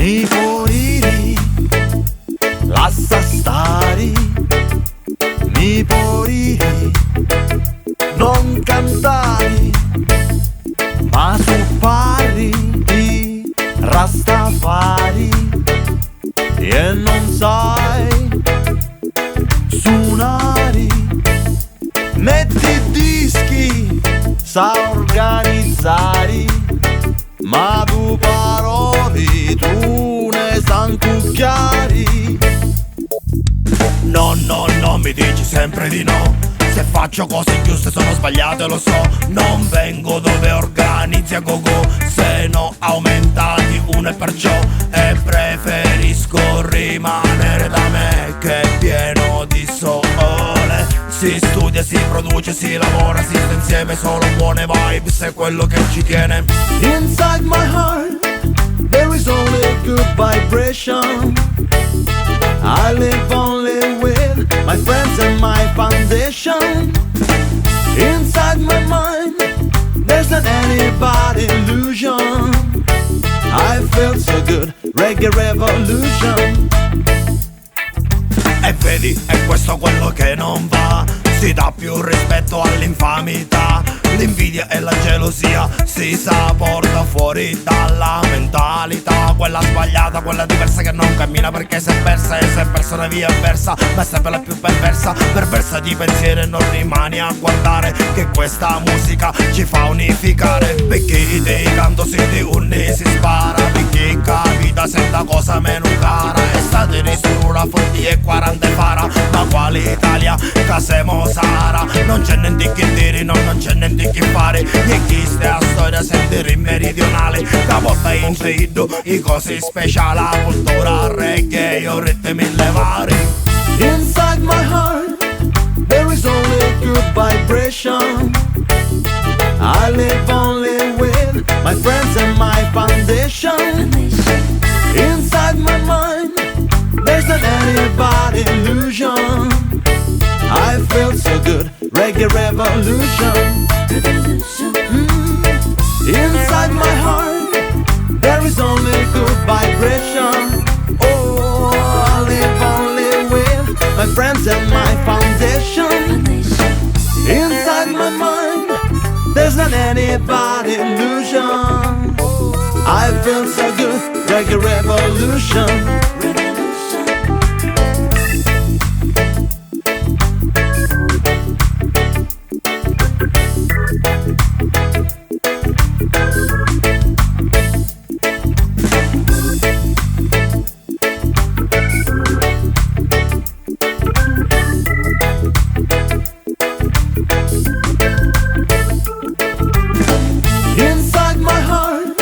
Mi poriri, lascia stare, mi poriri, non cantare, ma tu parli di Rastafari e non sai suonare, metti dischi, sa organizzare, ma tu paroli tu ne san cucchiari. No, no, no, mi dici sempre di no. Se faccio cose giuste sono sbagliate, lo so. Non vengo dove organizzi a go-go, se no aumenta di uno e perciò. E preferisco rimanere da me che è pieno di sole. Si studia, si produce, si lavora, si sta insieme, solo buone vibes è quello che ci tiene. Inside my heart there is only good vibration. I live only with my friends and my foundation. Inside my mind there's not any bad illusion. I feel so good, reggae revolution. E vedi, è questo quello che non va. Si dà più rispetto all'infamità. L'invidia e la gelosia si sa porta fuori dalla mentalità. Quella sbagliata, quella diversa che non cammina perché si è persa. E se è persa una via avversa, ma è sempre la più perversa. Perversa di pensiero e non rimani a guardare che questa musica ci fa unificare. Perché dei canto si di unni si spara. Perché capita senta cosa meno cara. Estate di strura, fondi e 40 fara. Ma quale Italia, casemo Sara. Non c'è niente che dire, no, non c'è niente che fare. E chi sta a storia sentire in meridionale. Da volta in fedo, i cose speciali. La cultura reggae, io ritmi le vari. Inside my heart there is only good vibration. I live only with my friends and my foundation. Inside my mind there's not any bad illusion. I feel so good, reggae revolution. Inside my heart there is only good vibration. Oh, I live only with my friends and my foundation. Inside my mind there's not any bad illusion. I feel so good, reggae revolution. Inside my heart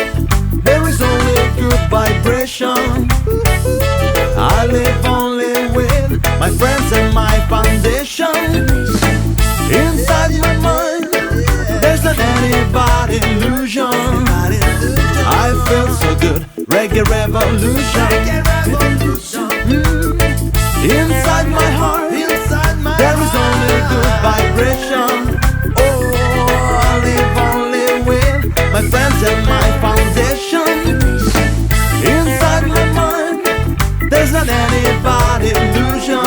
there is only good vibration. I live only with my friends and my foundation. Inside my mind there's not any bad illusion. I feel so good, reggae revolution. Inside my heart there is only good vibration. Oh, I live only with my friends and my foundation. Inside my mind there's not any bad illusion.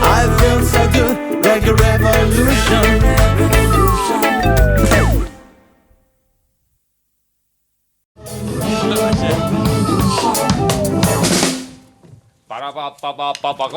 I feel so good, reggae revolution. Para pa pa pa pa pa